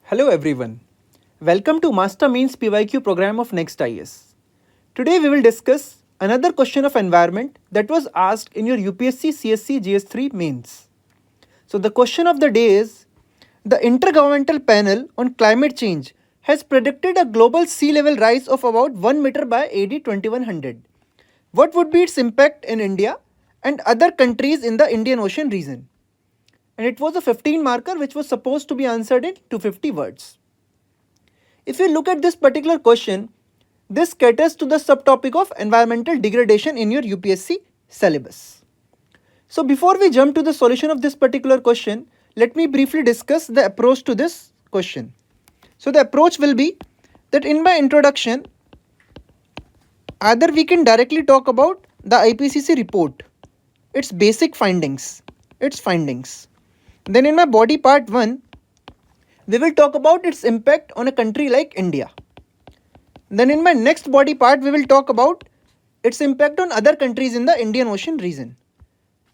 Hello everyone. Welcome to Master Mains PYQ program of NEXT IAS. Today we will discuss another question of environment that was asked in your UPSC CSC GS3 mains. So the question of the day is, the Intergovernmental Panel on Climate Change has predicted a global sea level rise of about 1 meter by AD 2100. What would be its impact in India and other countries in the Indian Ocean region? And it was a 15 marker which was supposed to be answered in 250 words. If you look at this particular question, this caters to the subtopic of environmental degradation in your UPSC syllabus. So before we jump to the solution of this particular question, let me briefly discuss the approach to this question. So the approach will be that in my introduction, either we can directly talk about the IPCC report, its basic findings, its findings. Then in my body part 1, we will talk about its impact on a country like India. Then in my next body part, we will talk about its impact on other countries in the Indian Ocean region.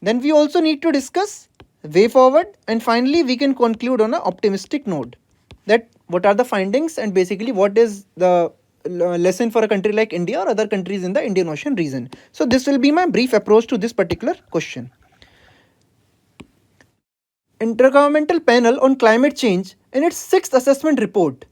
Then we also need to discuss way forward, and finally we can conclude on an optimistic note that what are the findings and basically what is the lesson for a country like India or other countries in the Indian Ocean region. So this will be my brief approach to this particular question. Intergovernmental Panel on Climate Change, in its 6th assessment report,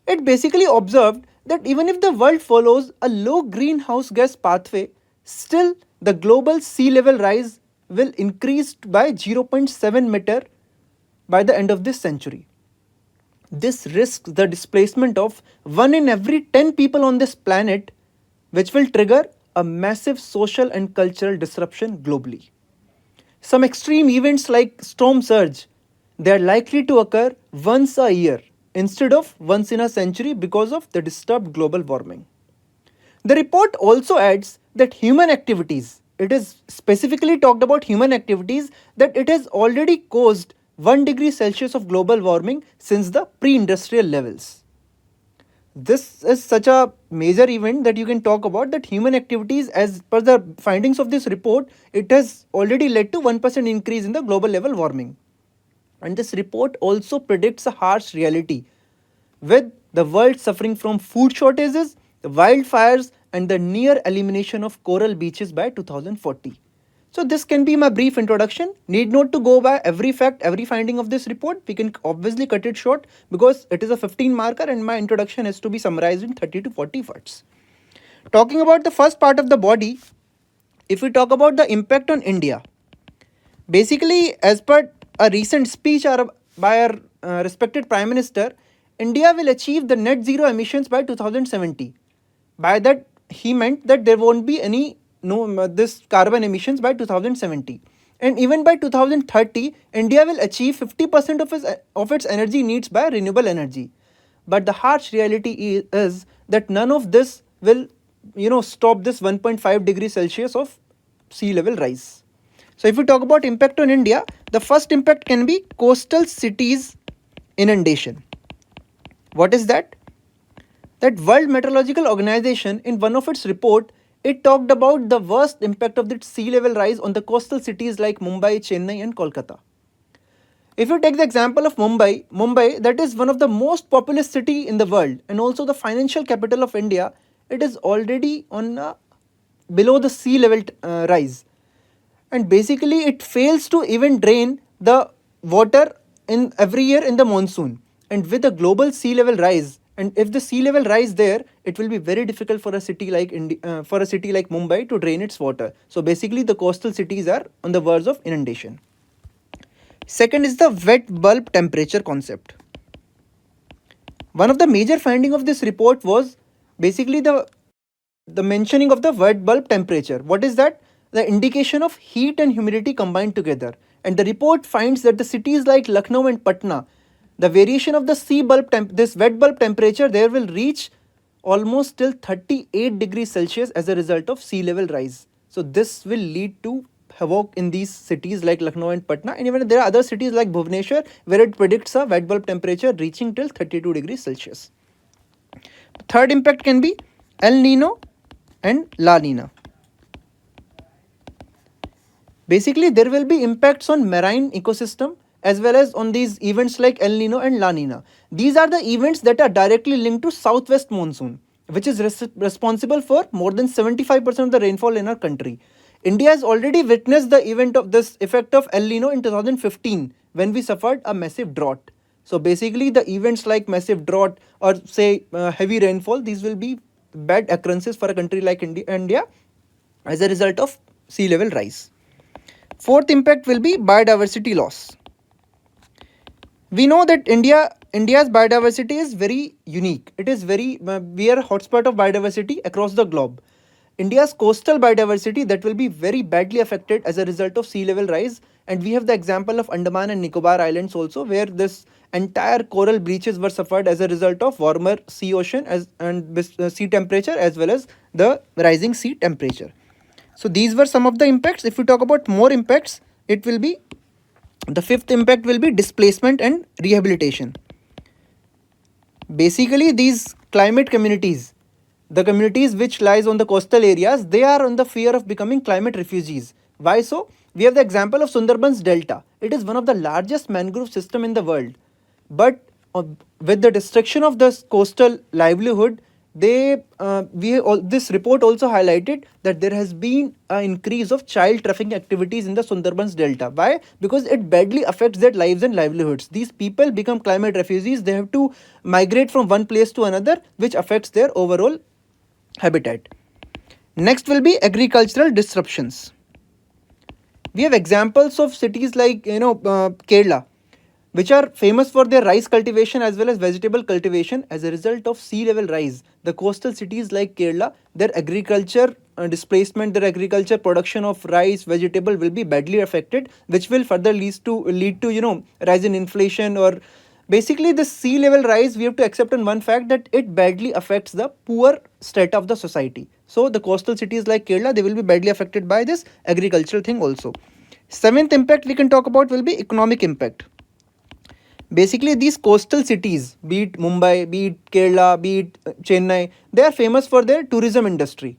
it basically observed that even if the world follows a low greenhouse gas pathway, still the global sea level rise will increase by 0.7 meter by the end of this century. This risks the displacement of 1 in every 10 people on this planet, which will trigger a massive social and cultural disruption globally. Some extreme events like storm surge, they are likely to occur once a year instead of once in a century because of the disturbed global warming. The report also adds that human activities, it is specifically talked about human activities, that it has already caused 1 degree Celsius of global warming since the pre-industrial levels. This is such a major event that you can talk about, that human activities, as per the findings of this report, it has already led to 1% increase in the global level warming. And this report also predicts a harsh reality, with the world suffering from food shortages, wildfires, and the near elimination of coral beaches by 2040. So this can be my brief introduction. Need not to go by every fact, every finding of this report. We can obviously cut it short because it is a 15 marker and my introduction has to be summarized in 30 to 40 words. Talking about the first part of the body, if we talk about the impact on India, basically as per a recent speech by our respected Prime Minister, India will achieve the net zero emissions by 2070. By that he meant that there won't be any this carbon emissions by 2070, and even by 2030 India will achieve 50% of its energy needs by renewable energy. But the harsh reality is that none of this will stop this 1.5 degrees Celsius of sea level rise. So if we talk about impact on India, the first impact can be coastal cities inundation. What is that? That World Meteorological Organization, in one of its report, it talked about the worst impact of the sea level rise on the coastal cities like Mumbai, Chennai and Kolkata. If you take the example of Mumbai, that is one of the most populous city in the world and also the financial capital of India, it is already on below the sea level rise. And basically it fails to even drain the water in every year in the monsoon. And with the global sea level rise, and if the sea level rise there, it will be very difficult for a city like Mumbai to drain its water. So basically the coastal cities are on the verge of inundation. Second is the wet bulb temperature concept. One of the major findings of this report was basically the mentioning of the wet bulb temperature. What is that? The indication of heat and humidity combined together. And the report finds that the cities like Lucknow and Patna, the variation of the this wet bulb temperature there will reach almost till 38 degrees Celsius as a result of sea level rise. So this will lead to havoc in these cities like Lucknow and Patna, and even there are other cities like Bhubaneswar where it predicts a wet bulb temperature reaching till 32 degrees Celsius. Third impact can be El Nino and La Nina. Basically there will be impacts on marine ecosystem as well as on these events like El Nino and La Nina. These are the events that are directly linked to southwest monsoon, which is responsible for more than 75% of the rainfall in our country. India has already witnessed the event of this effect of El Nino in 2015 when we suffered a massive drought. So basically the events like massive drought or say heavy rainfall, these will be bad occurrences for a country like India as a result of sea level rise. Fourth impact will be biodiversity loss. We know that India's biodiversity is very unique. It is we are a hotspot of biodiversity across the globe. India's coastal biodiversity that will be very badly affected as a result of sea level rise, and we have the example of Andaman and Nicobar Islands also, where this entire coral bleaches were suffered as a result of warmer sea ocean and sea temperature as well as the rising sea temperature. So these were some of the impacts. If we talk about more impacts, it will be the fifth impact will be displacement and rehabilitation. Basically, these climate communities, the communities which lies on the coastal areas, they are on the fear of becoming climate refugees. Why so? We have the example of Sundarban's Delta. It is one of the largest mangrove system in the world. But with the destruction of this coastal livelihood, this report also highlighted that there has been an increase of child trafficking activities in the Sundarbans Delta. Why? Because it badly affects their lives and livelihoods. These people become climate refugees. They have to migrate from one place to another, which affects their overall habitat. Next will be agricultural disruptions. We have examples of cities like Kerala, which are famous for their rice cultivation as well as vegetable cultivation. As a result of sea level rise, the coastal cities like Kerala, their agriculture displacement, their agriculture production of rice, vegetable will be badly affected, which will further lead to rise in inflation. Or basically the sea level rise, we have to accept on one fact that it badly affects the poor state of the society. So the coastal cities like Kerala, they will be badly affected by this agricultural thing also. Seventh impact we can talk about will be economic impact. Basically, these coastal cities, be it Mumbai, be it Kerala, be it Chennai, they are famous for their tourism industry.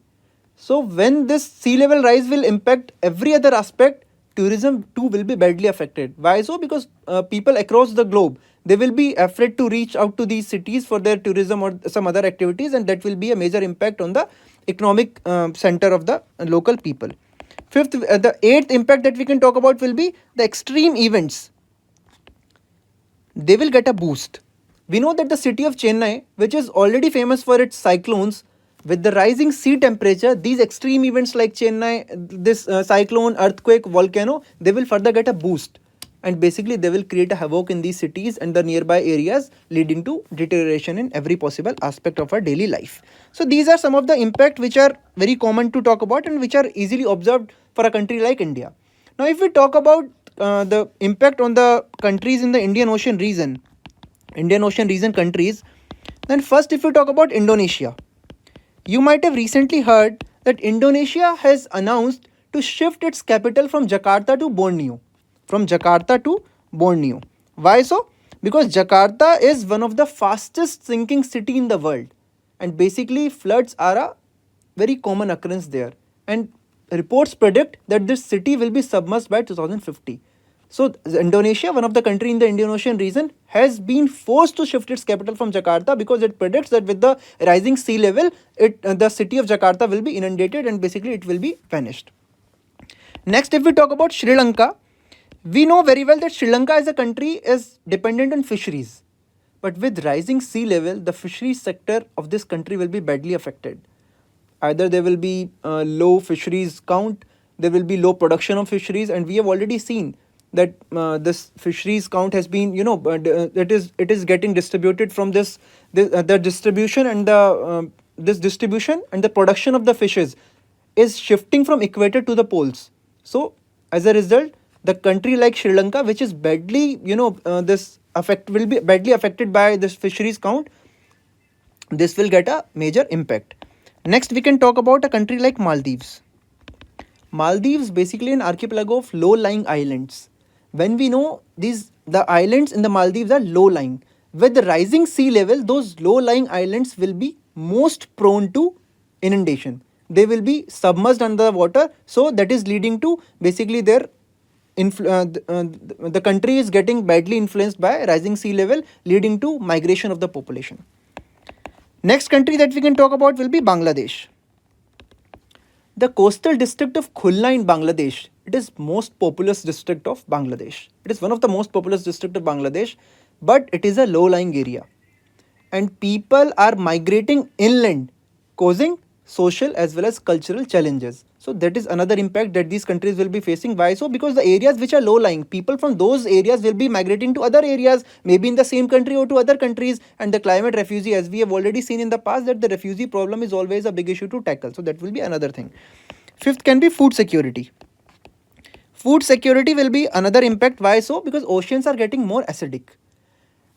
So when this sea level rise will impact every other aspect, tourism too will be badly affected. Why so? Because people across the globe, they will be afraid to reach out to these cities for their tourism or some other activities, and that will be a major impact on the economic center of the local people. The eighth impact that we can talk about will be the extreme events. They will get a boost. We know that the city of Chennai, which is already famous for its cyclones, with the rising sea temperature, these extreme events like Chennai, this cyclone, earthquake, volcano, they will further get a boost. And basically they will create a havoc in these cities and the nearby areas, leading to deterioration in every possible aspect of our daily life. So these are some of the impact which are very common to talk about and which are easily observed for a country like India. Now if we talk about the impact on the countries in the Indian Ocean region countries, then first if you talk about Indonesia, you might have recently heard that Indonesia has announced to shift its capital from Jakarta to Borneo. Why so? Because Jakarta is one of the fastest sinking city in the world, and basically floods are a very common occurrence there, and reports predict that this city will be submerged by 2050. So Indonesia, one of the country in the Indian Ocean region, has been forced to shift its capital from Jakarta because it predicts that with the rising sea level, the city of Jakarta will be inundated and basically it will be vanished. Next, if we talk about Sri Lanka, we know very well that Sri Lanka as a country is dependent on fisheries. But with rising sea level, the fisheries sector of this country will be badly affected. Either there will be low fisheries count, there will be low production of fisheries, and we have already seen that this fisheries count has been, it is getting distributed from the distribution and the production of the fishes is shifting from equator to the poles. So as a result, the country like Sri Lanka, which is badly, will be badly affected by this fisheries count, this will get a major impact. Next, we can talk about a country like Maldives. Maldives basically an archipelago of low-lying islands. When we know the islands in the Maldives are low-lying, with the rising sea level, those low-lying islands will be most prone to inundation. They will be submerged under the water, so that is leading to basically their the country is getting badly influenced by rising sea level, leading to migration of the population. Next country that we can talk about will be Bangladesh. The coastal district of Khulna in Bangladesh, it is most populous district of Bangladesh. It is one of the most populous district of Bangladesh, but it is a low-lying area. And people are migrating inland, causing social as well as cultural challenges. So that is another impact that these countries will be facing. Why so? Because the areas which are low-lying, people from those areas will be migrating to other areas, maybe in the same country or to other countries. And the climate refugee, as we have already seen in the past, that the refugee problem is always a big issue to tackle. So that will be another thing. Fifth can be food security. Food security will be another impact. Why so? Because oceans are getting more acidic.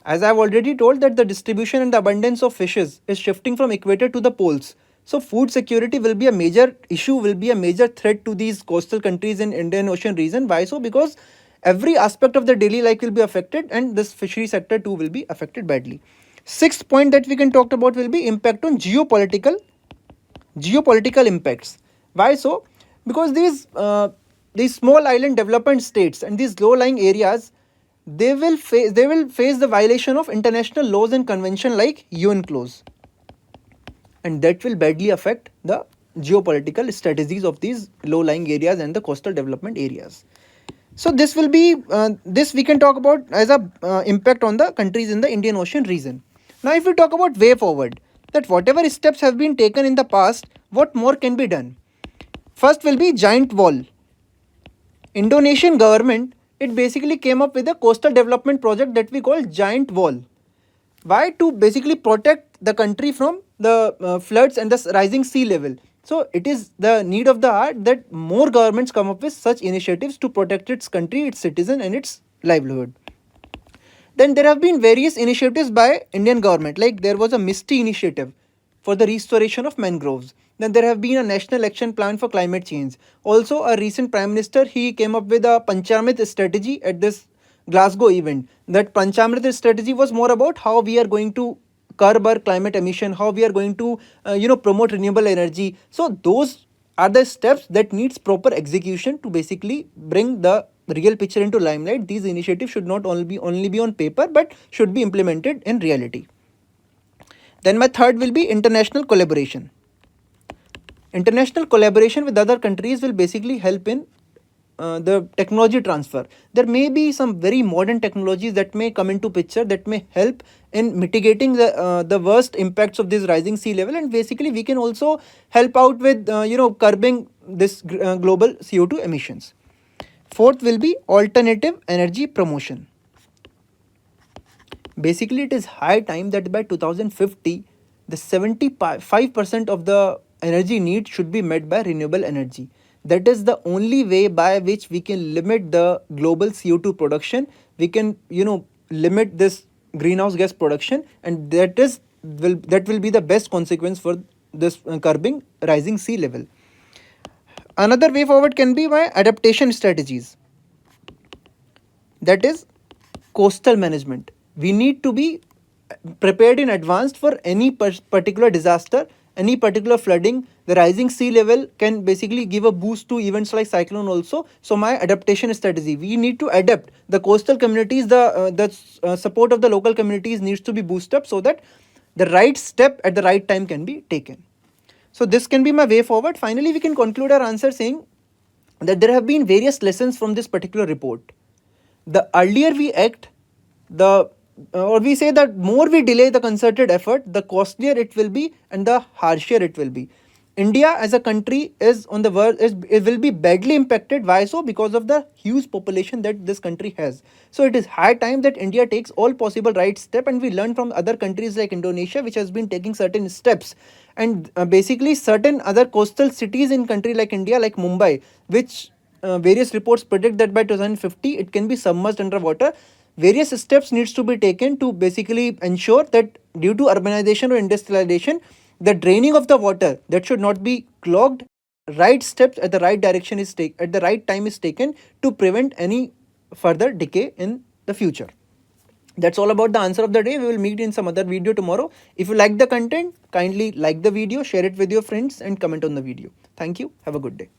As I have already told that the distribution and the abundance of fishes is shifting from equator to the poles. So food security will be a major issue, will be a major threat to these coastal countries in Indian Ocean region. Why so? Because every aspect of the daily life will be affected and this fishery sector too will be affected badly. Sixth point that we can talk about will be impact on geopolitical impacts. Why so? Because these small island development states and these low-lying areas, they will face the violation of international laws and convention like UN clause, and that will badly affect the geopolitical strategies of these low-lying areas and the coastal development areas. So this will be this we can talk about as a impact on the countries in the Indian Ocean region. Now if we talk about way forward, that whatever steps have been taken in the past, what more can be done? First will be giant wall. Indonesian government, it basically came up with a coastal development project that we call giant wall. Why? To basically protect the country from the floods and the rising sea level. So it is the need of the hour that more governments come up with such initiatives to protect its country, its citizen and its livelihood. Then there have been various initiatives by Indian government, like there was a Misty initiative for the restoration of mangroves. Then there have been a national action plan for climate change. Also a recent prime minister, he came up with a Panchamrit strategy at this Glasgow event. That Panchamrit strategy was more about how we are going to curb our climate emission, how we are going to promote renewable energy. So those are the steps that needs proper execution to basically bring the real picture into limelight. These initiatives should not only be on paper but should be implemented in reality. Then my third will be international collaboration. International collaboration with other countries will basically help in the technology transfer. There may be some very modern technologies that may come into picture that may help in mitigating the worst impacts of this rising sea level, and basically we can also help out with curbing this global CO2 emissions. Fourth will be alternative energy promotion. Basically it is high time that by 2050 the 75% of the energy need should be met by renewable energy. That is the only way by which we can limit the global CO2 production. We can limit this greenhouse gas production, and that will be the best consequence for this curbing rising sea level. Another way forward can be by adaptation strategies. That is coastal management. We need to be prepared in advance for any particular disaster, any particular flooding. The rising sea level can basically give a boost to events like cyclone also. So my adaptation strategy, we need to adapt. The coastal communities, the support of the local communities needs to be boosted up so that the right step at the right time can be taken. So this can be my way forward. Finally, we can conclude our answer saying that there have been various lessons from this particular report. The earlier we act, or we say that more we delay the concerted effort, the costlier it will be and the harsher it will be. India as a country is on the verge, it will be badly impacted. Why so? Because of the huge population that this country has. So it is high time that India takes all possible right step, and we learn from other countries like Indonesia, which has been taking certain steps, and basically certain other coastal cities in country like India, like Mumbai, which various reports predict that by 2050 it can be submerged underwater. Various steps needs to be taken to basically ensure that due to urbanization or industrialization, the draining of the water that should not be clogged. Right steps at the right direction is taken at the right time is taken to prevent any further decay in the future. That's all about the answer of the day. We will meet in some other video tomorrow. If you like the content, kindly like the video, share it with your friends and comment on the video. Thank you. Have a good day.